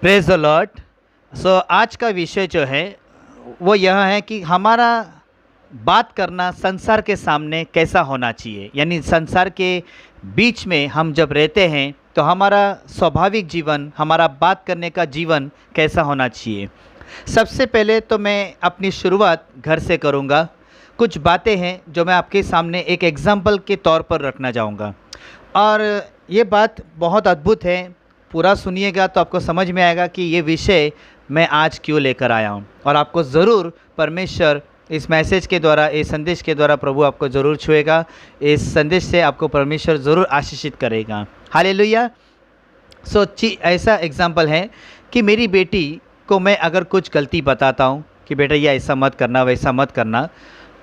Praise the Lord. आज का विषय जो है वो यह है कि हमारा बात करना संसार के सामने कैसा होना चाहिए, यानी संसार के बीच में हम जब रहते हैं तो हमारा स्वाभाविक जीवन, हमारा बात करने का जीवन कैसा होना चाहिए। सबसे पहले तो मैं अपनी शुरुआत घर से करूँगा। कुछ बातें हैं जो मैं आपके सामने एक एग्जाम्पल के तौर पर रखना चाहूँगा, और ये बात बहुत अद्भुत है। पूरा सुनिएगा तो आपको समझ में आएगा कि ये विषय मैं आज क्यों लेकर आया हूँ, और आपको ज़रूर परमेश्वर इस मैसेज के द्वारा, इस संदेश के द्वारा प्रभु आपको ज़रूर छुएगा। इस संदेश से आपको परमेश्वर ज़रूर आशीषित करेगा। हालेलुया। ऐसा एग्जाम्पल है कि मेरी बेटी को मैं अगर कुछ गलती बताता हूँ कि बेटा ये ऐसा मत करना, वैसा मत करना,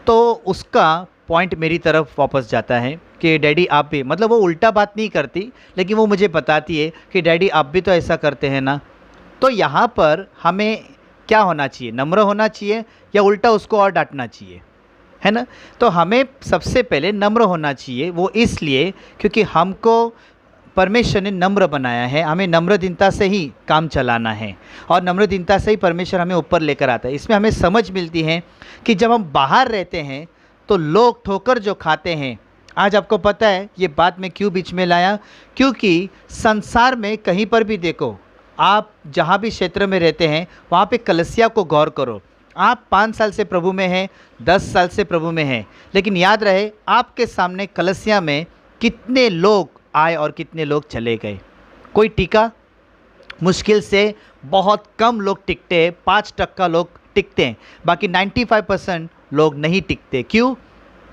तो उसका पॉइंट मेरी तरफ वापस जाता है कि डैडी आप भी, मतलब वो उल्टा बात नहीं करती, लेकिन वो मुझे बताती है कि डैडी आप भी तो ऐसा करते हैं ना। तो यहाँ पर हमें क्या होना चाहिए? नम्र होना चाहिए या उल्टा उसको और डांटना चाहिए, है ना? तो हमें सबसे पहले नम्र होना चाहिए। वो इसलिए क्योंकि हमको परमेश्वर ने नम्र बनाया है, हमें नम्र दीनता से ही काम चलाना है, और नम्र दीनता से ही परमेश्वर हमें ऊपर लेकर आता है। इसमें हमें समझ मिलती है कि जब हम बाहर रहते हैं तो लोग ठोकर जो खाते हैं, आज आपको पता है ये बात मैं क्यों बीच में लाया, क्योंकि संसार में कहीं पर भी देखो, आप जहाँ भी क्षेत्र में रहते हैं वहाँ पे कलीसिया को गौर करो। आप 5 साल से प्रभु में हैं, 10 साल से प्रभु में हैं, लेकिन याद रहे आपके सामने कलीसिया में कितने लोग आए और कितने लोग चले गए। कोई टिका? मुश्किल से बहुत कम लोग टिकते हैं, 5% लोग टिकते हैं, बाकी 95% लोग नहीं टिकते। क्यों?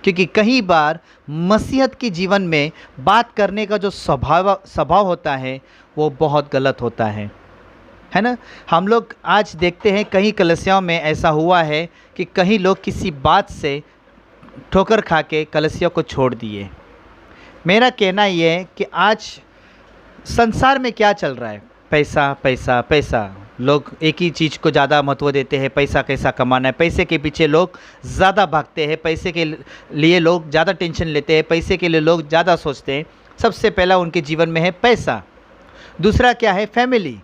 क्योंकि कई बार मसीहत के जीवन में बात करने का जो स्वभाव होता है वो बहुत गलत होता है ना? हम लोग आज देखते हैं कई कलीसियाओं में ऐसा हुआ है कि कई लोग किसी बात से ठोकर खा के कलीसिया को छोड़ दिए। मेरा कहना ये है कि आज संसार में क्या चल रहा है? पैसा पैसा पैसा। लोग एक ही चीज़ को ज़्यादा महत्व देते हैं, पैसा कैसा कमाना है। पैसे के पीछे लोग ज़्यादा भागते हैं, पैसे के लिए लोग ज़्यादा टेंशन लेते हैं, पैसे के लिए लोग ज़्यादा सोचते हैं। सबसे पहला उनके जीवन में है पैसा, दूसरा क्या है? फैमिली।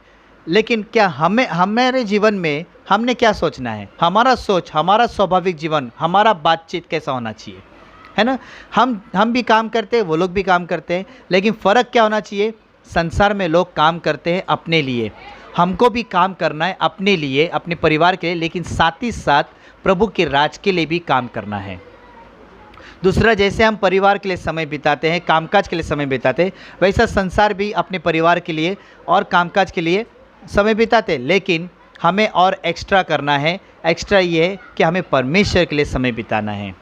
लेकिन क्या हमारे जीवन में हमने क्या सोचना है? हमारा सोच, हमारा स्वाभाविक जीवन, हमारा बातचीत कैसा होना चाहिए, है ना? हम भी काम करते हैं, वो लोग भी काम करते हैं, लेकिन फ़र्क क्या होना चाहिए? संसार में लोग काम करते हैं अपने लिए, हमको भी काम करना है अपने लिए, अपने परिवार के लिए, लेकिन साथ ही साथ प्रभु के राज के लिए भी काम करना है। दूसरा, जैसे हम परिवार के लिए समय बिताते हैं, कामकाज के लिए समय बिताते हैं, वैसा संसार भी अपने परिवार के लिए और कामकाज के लिए समय बिताते हैं, लेकिन हमें और एक्स्ट्रा करना है। एक्स्ट्रा ये है कि हमें परमेश्वर के लिए समय बिताना है।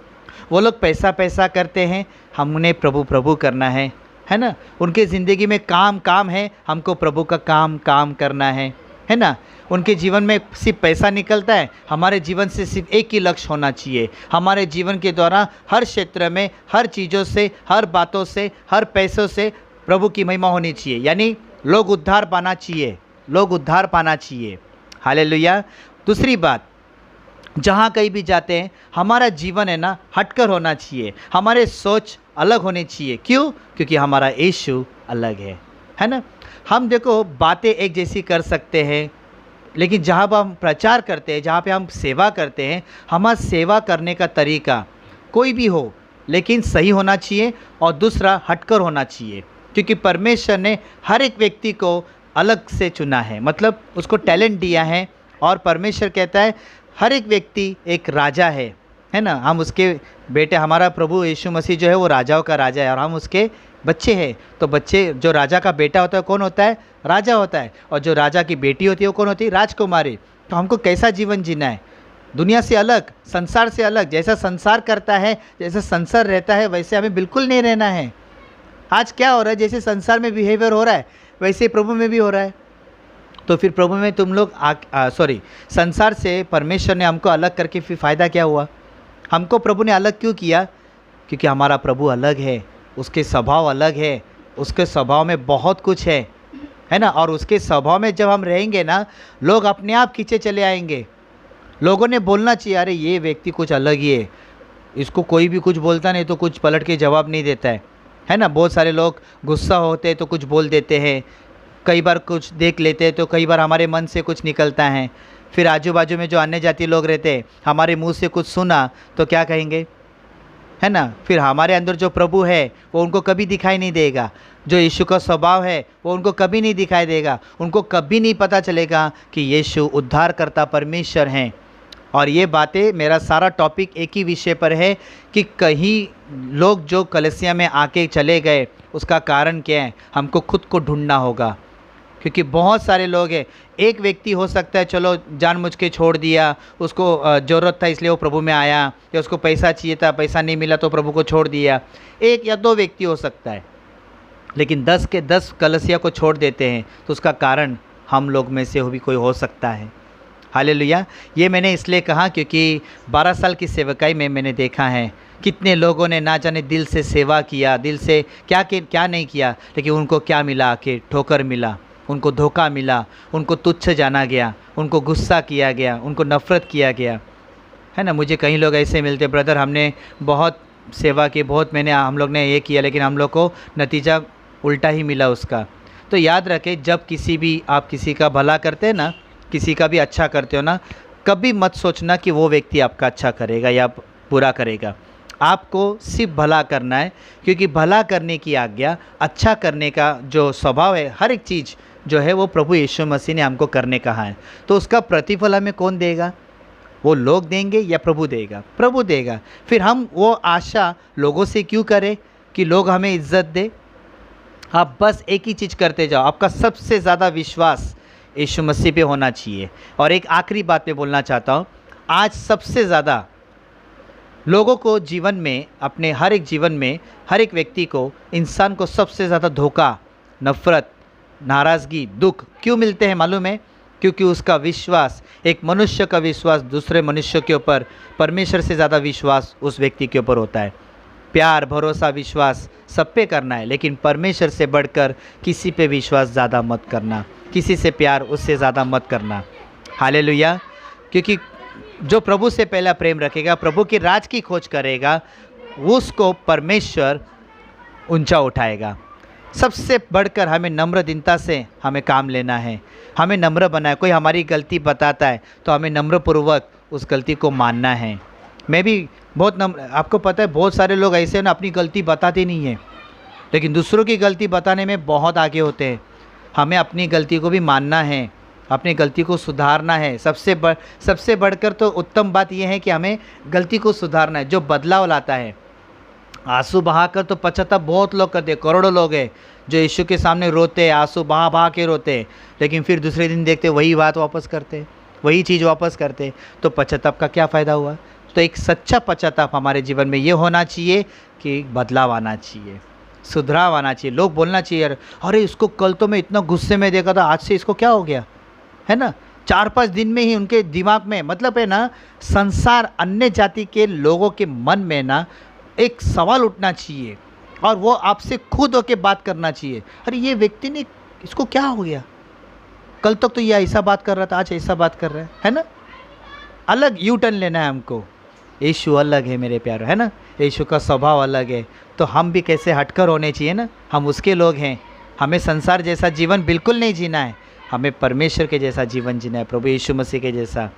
वो लोग पैसा पैसा करते हैं, हमने प्रभु प्रभु करना है ना? उनके ज़िंदगी में काम काम है, हमको प्रभु का काम काम करना है ना? उनके जीवन में सिर्फ पैसा निकलता है, हमारे जीवन से सिर्फ एक ही लक्ष्य होना चाहिए। हमारे जीवन के द्वारा हर क्षेत्र में, हर चीज़ों से, हर बातों से, हर पैसों से प्रभु की महिमा होनी चाहिए, यानी लोग उद्धार पाना चाहिए, लोग उद्धार पाना चाहिए। हालेलुया। दूसरी बात, जहाँ कहीं भी जाते हैं हमारा जीवन है ना हटकर होना चाहिए, हमारे सोच अलग होने चाहिए। क्यों? क्योंकि हमारा यीशु अलग है ना? हम देखो बातें एक जैसी कर सकते हैं, लेकिन जहाँ पर हम प्रचार करते हैं, जहाँ पे हम सेवा करते हैं, हमारा सेवा करने का तरीका कोई भी हो लेकिन सही होना चाहिए, और दूसरा हटकर होना चाहिए, क्योंकि परमेश्वर ने हर एक व्यक्ति को अलग से चुना है, मतलब उसको टैलेंट दिया है। और परमेश्वर कहता है हर एक व्यक्ति एक राजा है ना? हम उसके बेटे, हमारा प्रभु यीशु मसीह जो है वो राजाओं का राजा है, और हम उसके बच्चे हैं। तो बच्चे, जो राजा का बेटा होता है कौन होता है? राजा होता है। और जो राजा की बेटी होती है वो कौन होती है? राजकुमारी। तो हमको कैसा जीवन जीना है? दुनिया से अलग, संसार से अलग। जैसा संसार करता है, जैसा संसार रहता है, वैसे हमें बिल्कुल नहीं रहना है। आज क्या हो रहा है? जैसे संसार में बिहेवियर हो रहा है वैसे ही प्रभु में भी हो रहा है। तो फिर प्रभु में तुम लोग संसार से परमेश्वर ने हमको अलग करके फिर फ़ायदा क्या हुआ? हमको प्रभु ने अलग क्यों किया? क्योंकि हमारा प्रभु अलग है, उसके स्वभाव अलग है, उसके स्वभाव में बहुत कुछ है ना? और उसके स्वभाव में जब हम रहेंगे ना, लोग अपने आप खींचे चले आएंगे। लोगों ने बोलना चाहिए, अरे ये व्यक्ति कुछ अलग ही है, इसको कोई भी कुछ बोलता नहीं तो कुछ पलट के जवाब नहीं देता है ना? बहुत सारे लोग गुस्सा होते हैं तो कुछ बोल देते हैं, कई बार कुछ देख लेते हैं तो कई बार हमारे मन से कुछ निकलता है। फिर आजू बाजू में जो अन्य जाति लोग रहते हैं, हमारे मुंह से कुछ सुना तो क्या कहेंगे, है ना। फिर हमारे अंदर जो प्रभु है वो उनको कभी दिखाई नहीं देगा, जो यीशु का स्वभाव है वो उनको कभी नहीं दिखाई देगा। उनको कभी नहीं पता चलेगा कि यीशु उद्धारकर्ता परमेश्वर हैं। और ये बातें, मेरा सारा टॉपिक एक ही विषय पर है कि कहीं लोग जो कलीसिया में आके चले गए उसका कारण क्या है, हमको खुद को ढूंढना होगा। क्योंकि बहुत सारे लोग हैं, एक व्यक्ति हो सकता है चलो जानबूझ के छोड़ दिया, उसको ज़रूरत था इसलिए वो प्रभु में आया, या उसको पैसा चाहिए था, पैसा नहीं मिला तो प्रभु को छोड़ दिया। एक या दो व्यक्ति हो सकता है, लेकिन 10 के 10 कलीसिया को छोड़ देते हैं तो उसका कारण हम लोग में से भी कोई हो सकता है। हालेलुया। ये मैंने इसलिए कहा क्योंकि 12 साल की सेवकाई में मैंने देखा है कितने लोगों ने ना जाने दिल से सेवा किया, दिल से क्या नहीं किया, लेकिन उनको क्या मिला कि ठोकर मिला, उनको धोखा मिला, उनको तुच्छ जाना गया, उनको गुस्सा किया गया, उनको नफ़रत किया गया, है ना। मुझे कई लोग ऐसे मिलते, ब्रदर हमने बहुत सेवा की, बहुत हम लोग ने ये किया, लेकिन हम लोग को नतीजा उल्टा ही मिला उसका। तो याद रखें, जब आप किसी का भला करते हैं ना, किसी का भी अच्छा करते हो ना, कभी मत सोचना कि वो व्यक्ति आपका अच्छा करेगा या बुरा करेगा। आपको सिर्फ भला करना है, क्योंकि भला करने की आज्ञा, अच्छा करने का जो स्वभाव है, हर एक चीज़ जो है वो प्रभु यीशु मसीह ने हमको करने कहा है। तो उसका प्रतिफल हमें कौन देगा? वो लोग देंगे या प्रभु देगा? प्रभु देगा। फिर हम वो आशा लोगों से क्यों करें कि लोग हमें इज्जत दे? आप बस एक ही चीज़ करते जाओ, आपका सबसे ज़्यादा विश्वास यीशु मसीह पे होना चाहिए। और एक आखिरी बात मैं बोलना चाहता हूँ, आज सबसे ज़्यादा लोगों को जीवन में, अपने हर एक जीवन में, हर एक व्यक्ति को, इंसान को सबसे ज़्यादा धोखा, नफ़रत, नाराज़गी, दुख क्यों मिलते हैं मालूम है? क्योंकि उसका विश्वास, एक मनुष्य का विश्वास दूसरे मनुष्य के ऊपर, परमेश्वर से ज़्यादा विश्वास उस व्यक्ति के ऊपर होता है। प्यार, भरोसा, विश्वास सब पे करना है, लेकिन परमेश्वर से बढ़कर किसी पे विश्वास ज़्यादा मत करना, किसी से प्यार उससे ज़्यादा मत करना। हालेलुया। क्योंकि जो प्रभु से पहला प्रेम रखेगा, प्रभु के राज की खोज करेगा, उसको परमेश्वर ऊंचा उठाएगा। सबसे बढ़कर हमें नम्र दीनता से हमें काम लेना है, हमें नम्र बनाए। कोई हमारी गलती बताता है तो हमें नम्रपूर्वक उस गलती को मानना है। मैं भी बहुत आपको पता है, बहुत सारे लोग ऐसे ना अपनी गलती बताते नहीं हैं, लेकिन दूसरों की गलती बताने में बहुत आगे होते हैं। हमें अपनी गलती को भी मानना है, अपनी गलती को सुधारना है। सबसे बढ़कर तो उत्तम बात यह है कि हमें गलती को सुधारना है, जो बदलाव लाता है। आंसू बहाकर तो पश्चाताप बहुत लोग करते, करोड़ों लोग हैं जो यीशु के सामने रोते, आंसू बहा के रोते, लेकिन फिर दूसरे दिन देखते वही बात वापस करते, वही चीज़ वापस करते। तो पश्चाताप का क्या फ़ायदा हुआ? तो एक सच्चा पश्चाताप हमारे जीवन में ये होना चाहिए कि बदलाव आना चाहिए, सुधराव आना चाहिए। लोग बोलना चाहिए, अरे इसको कल तो मैं इतना गुस्से में देखा था, आज से इसको क्या हो गया, है ना। 4-5 दिन में ही उनके दिमाग में, मतलब है ना, संसार, अन्य जाति के लोगों के मन में ना एक सवाल उठना चाहिए, और वो आपसे खुद होके बात करना चाहिए। अरे ये व्यक्ति ने, इसको क्या हो गया, कल तक तो ये ऐसा बात कर रहा था, आज ऐसा बात कर रहा है ना। अलग यू टर्न लेना है हमको। यीशु अलग है मेरे प्यारे, है ना, यीशु का स्वभाव अलग है, तो हम भी कैसे हटकर होने चाहिए ना। हम उसके लोग हैं, हमें संसार जैसा जीवन बिल्कुल नहीं जीना है, हमें परमेश्वर के जैसा जीवन जीना है, प्रभु यीशु मसीह के जैसा।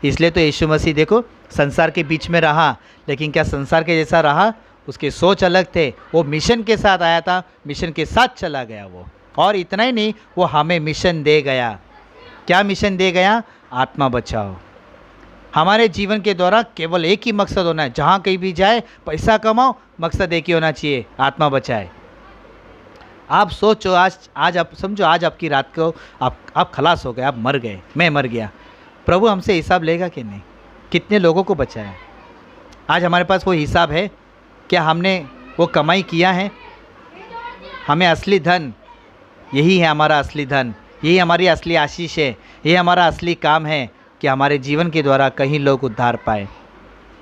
इसलिए तो यीशु मसीह देखो संसार के बीच में रहा, लेकिन क्या संसार के जैसा रहा? उसके सोच अलग थे, वो मिशन के साथ आया था, मिशन के साथ चला गया वो। और इतना ही नहीं, वो हमें मिशन दे गया। क्या मिशन दे गया? आत्मा बचाओ। हमारे जीवन के द्वारा केवल एक ही मकसद होना है, जहाँ कहीं भी जाए पैसा कमाओ, मकसद एक ही होना चाहिए, आत्मा बचाए। आप सोचो, आज आप समझो, आज आपकी रात को आप खलास हो गए, आप मर गए, मैं मर गया, प्रभु हमसे हिसाब लेगा कि नहीं? कितने लोगों को बचाया? आज हमारे पास वो हिसाब है क्या? हमने वो कमाई किया है? हमें असली धन यही है, हमारा असली धन यही हमारी असली आशीष है, यही हमारा असली काम है कि हमारे जीवन के द्वारा कहीं लोग उद्धार पाए।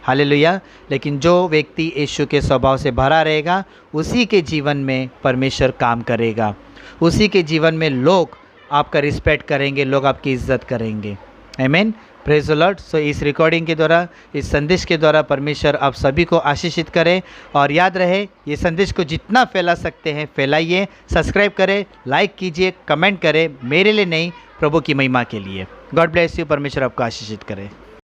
हालेलुया। लेकिन जो व्यक्ति यीशु के स्वभाव से भरा रहेगा, उसी के जीवन में परमेश्वर काम करेगा, उसी के जीवन में लोग आपका रिस्पेक्ट करेंगे, लोग आपकी इज्जत करेंगे। आमीन। Praise the Lord. सो इस रिकॉर्डिंग के द्वारा, इस संदेश के द्वारा परमेश्वर आप सभी को आशीषित करें। और याद रहे, ये संदेश को जितना फैला सकते हैं फैलाइए, सब्सक्राइब करें, लाइक कीजिए, कमेंट करें, मेरे लिए नहीं प्रभु की महिमा के लिए। गॉड ब्लेस यू, परमेश्वर आपको आशीषित करे।